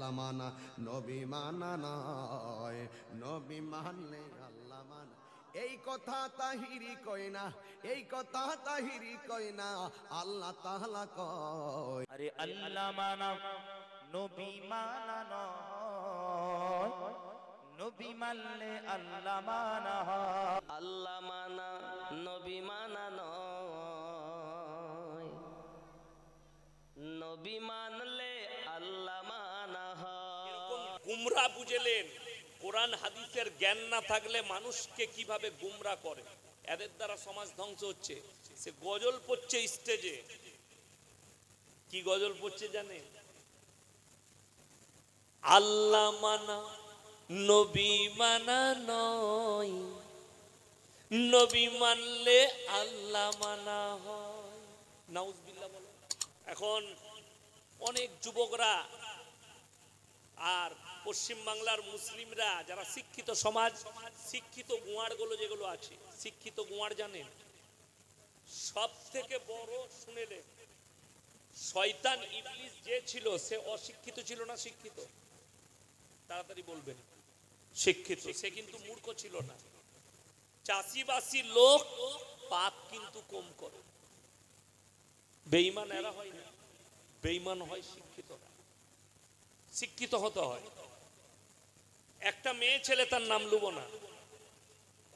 আল্লাহ মানা, নবী মানা নয়, নবী মানলে আল্লাহ মানা। এই কথা তাহিরি কয় না, এই কথা তাহিরি কয় না, আল্লাহ তাআলা কয়। আরে আল্লাহ মানা নবী মানা নয়, নবী মানলে আল্লাহ মানা হয়। আল্লাহ মানা নবী মানা নয়, নবী মানলে আল্লাহ মানা এরকম হয়। গুমরা বুঝেলেন, কোরআন হাদিসের জ্ঞান না থাকলে মানুষকে কিভাবে গুমরা করে, এদের দ্বারা সমাজ ধ্বংস হচ্ছে। সে গজল পড়ছে স্টেজে, কি গজল পড়ছে জানে? আল্লাহ মানা নবী মানা নয়, নবী মানলে আল্লাহ মানা হয়। নাউজুবিল্লাহ বলো। এখন অনেক যুবকরা আর পশ্চিম বাংলার মুসলিমরা যারা শিক্ষিত সমাজ, শিক্ষিত গুয়াড়গুলো যেগুলো আছে, শিক্ষিত গুয়াড় জানেন সব থেকে বড় শুনেলেন, শয়তান ইবলিস যে ছিল সে অশিক্ষিত ছিল না শিক্ষিত? তাড়াতাড়ি বলবেন। শিক্ষিত। সে কিন্তু মূর্খ ছিল না। চাষিবাসী লোক পাপ কিন্তু কম করে। বেঈমান এরা হয় না, বেঈমান হয় শিক্ষিতরা। শিক্ষিত হতে হয়। একটা মেয়ে ছেলে, তার নাম লুব না,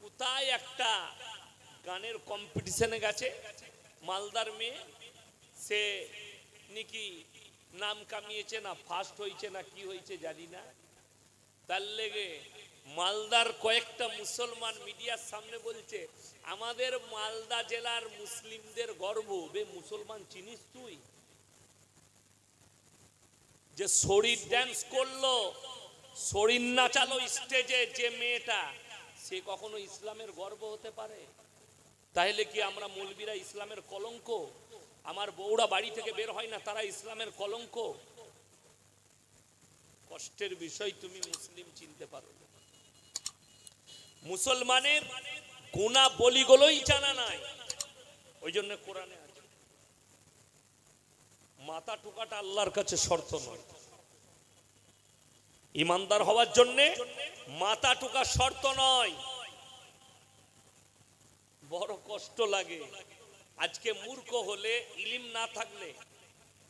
কোথায় একটা গানের কম্পিটিশনে গেছে, মালদার মেয়ে, সে নাকি নাম কামিয়েছে না ফার্স্ট হয়েছে না কি হয়েছে জানি না, তার লেগে মালদার কয়েকটা মুসলমান মিডিয়ার সামনে বলছে আমাদের মালদা জেলার মুসলিমদের গর্ব, বে মুসলমান চিনিস তুই? যে শরীর ড্যান্স করলো, শরীর নাচালো স্টেজে যে মেয়েটা, সে কখনো ইসলামের গর্ব হতে পারে? তাহলে কি আমরা মৌলবীরা ইসলামের কলঙ্ক? আমার বউরা বাড়ি থেকে বের হয় না, তারা ইসলামের কলঙ্ক? কষ্টের বিষয়, তুমি মুসলিম চিনতে পারো না। মুসলমানের গুনাহ বলিগুলোই জানা নাই, ওই জন্য কোরআনে আছে মাথা টুকাটা আল্লাহর কাছে শর্ত নয়। ইমানদার হওয়ার জন্য মাথা টুকা শর্ত নয়। বড় কষ্ট লাগে আজকে মূর্খ হলে, ইলিম না থাকলে।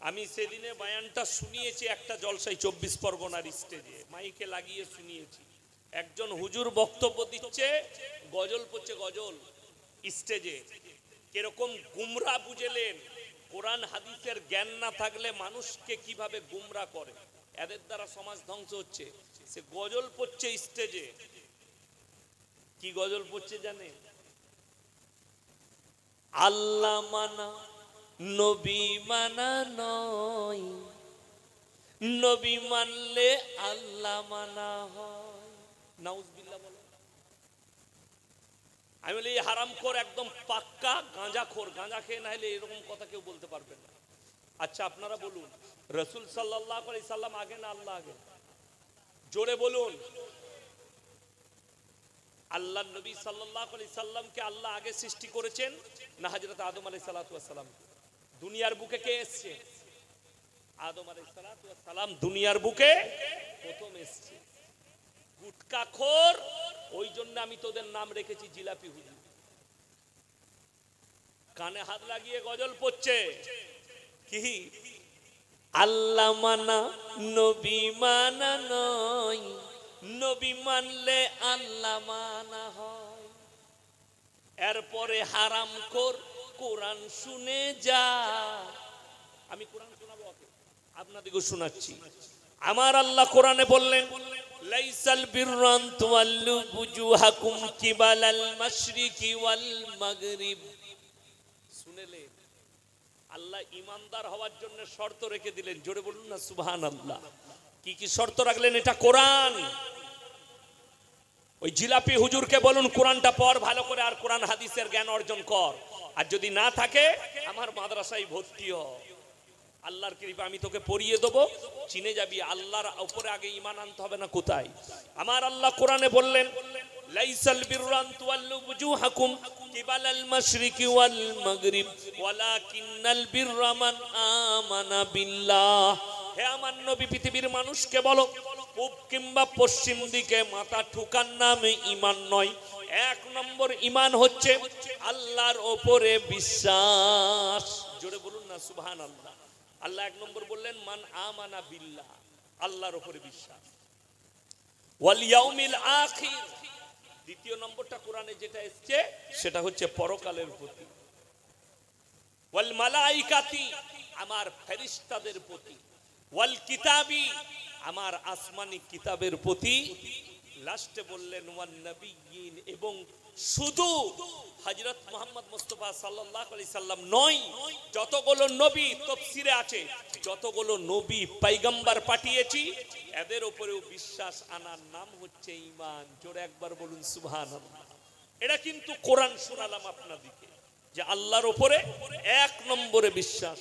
আমি সেদিনে বায়ানটা শুনিয়েছি একটা জলসায় 24 পরগনার স্টেজে, মাইকে লাগিয়ে শুনিয়েছি। একজন হুজুর বক্তব্য দিচ্ছে, গজল পড়ছে, গজল স্টেজে। কিরকম গুমরা বুঝেলেন, কোরআন হাদিসের জ্ঞান না থাকলে মানুষকে কিভাবে গুমরা করে, এদের দ্বারা সমাজ ধ্বংস হচ্ছে। সে গজল পড়ছে স্টেজে, কি গজল পড়ছে জানে? আল্লাহ মানা নবী মানা নয়, নবী মানলে আল্লাহ মানা হয়। নাউজুবিল্লাহ বলো। আমি বলি হারামখোর, একদম পাক্কা গাঁজাখোর, গাঁজা খেয়ে না হলে এরকম কথা কেউ বলতে পারবে না। আচ্ছা আপনারা বলুন, রাসূল সাল্লাল্লাহু আলাইহি সাল্লাম আগে না আল্লাহ আগে? জোরে বলুন। আল্লাহ নবী সাল্লাল্লাহু আলাইহি সাল্লামকে আল্লাহ আগে সৃষ্টি করেছেন না হযরত আদম আলাইহিস সালাতু ওয়াস সালাম? দুনিয়ার বুকে কে এসেছে? আদম আলাইহিস সালাতু ওয়াস সালাম দুনিয়ার বুকে প্রথম এসেছে। গুটকাখোর, ওই জন্য আমি তোদের নাম রেখেছি জিলাপি হুজুর। কানে হাত লাগিয়ে গজল পড়ছে, কি আল্লাহ মানা নবী মানা নয়, নবী মানলে আল্লাহ মানা হয়। এরপরে হারামখোর কোরআন শুনে যা। আমি কোরআন শোনাবো ওকে, আপনাদেরকে শোনাচ্ছি। আমার আল্লাহ কোরআনে বললেন, লাইসাল বিররান তুওয়াল্লু বুজুহাকুম কিবালাল মাশরিকি ওয়াল মাগরিব। শুনেলে আল্লাহ ইমানদার হওয়ার জন্য শর্ত রেখে দিলেন। জোরে বলুন না সুবহানাল্লাহ। কি কি শর্ত রাখলেন? এটা কোরআন। ওই জিলাপি হুজুরকে বলুন কোরআনটা পড় ভালো করে, আর কোরআন হাদিসের জ্ঞান অর্জন কর। আর যদি না থাকে আমার মাদ্রাসায় ভর্তি হ। আল্লাহর কৃপা আমি তোকে পড়িয়ে দেবো, চিনে যাবি আল্লাহর উপরে আগে ঈমান আনতে হবে না। কোথায়? আমার আল্লাহ কোরআনে বললেন, লাইসাল বিররান তুওয়াল্লু বুজুহাকুম কিবালাল মাশরিকি ওয়াল মাগরিব ওয়ালাকিন্নাল বিররা মান আমানা বিল্লাহ হে আমার নবী পৃথিবীর মানুষকে বলো পূব কিংবা পশ্চিম দিকে মাথা ঠুকার নামে ঈমান নয়। 1 নম্বর ঈমান হচ্ছে আল্লাহর উপরে বিশ্বাস। জোরে বলুন না সুবহানাল্লাহ। আল্লাহ 1 নম্বর বললেন মান আমানা বিল্লাহ, আল্লাহর উপরে বিশ্বাস। ওয়াল ইয়াউমিল আখির, দ্বিতীয় নম্বরটা কোরআনে যেটা এসেছে সেটা হচ্ছে পরকালের প্রতি। ওয়াল মালাইকাতি, আমার ফেরেশতাদের প্রতি। ওয়াল কিতাবি, আমার আসমানি কিতাবের প্রতি। লাস্টে বললেন ওয়ান নবিয়্যিন, এবং শুধু হযরত মুহাম্মদ মুস্তাফা সাল্লাল্লাহু আলাইহি সাল্লাম নয়, যতগুলো নবী তাফসীরে আছে, যতগুলো নবী পয়গম্বর পাঠিয়েছি এদের উপরেও বিশ্বাস আনার নাম হচ্ছে ঈমান। জোরে একবার বলুন সুবহানাল্লাহ। এটা কিন্তু কোরআন শোনালাম আপনাদেরকে যে আল্লাহর উপরে 1 নম্বরে বিশ্বাস।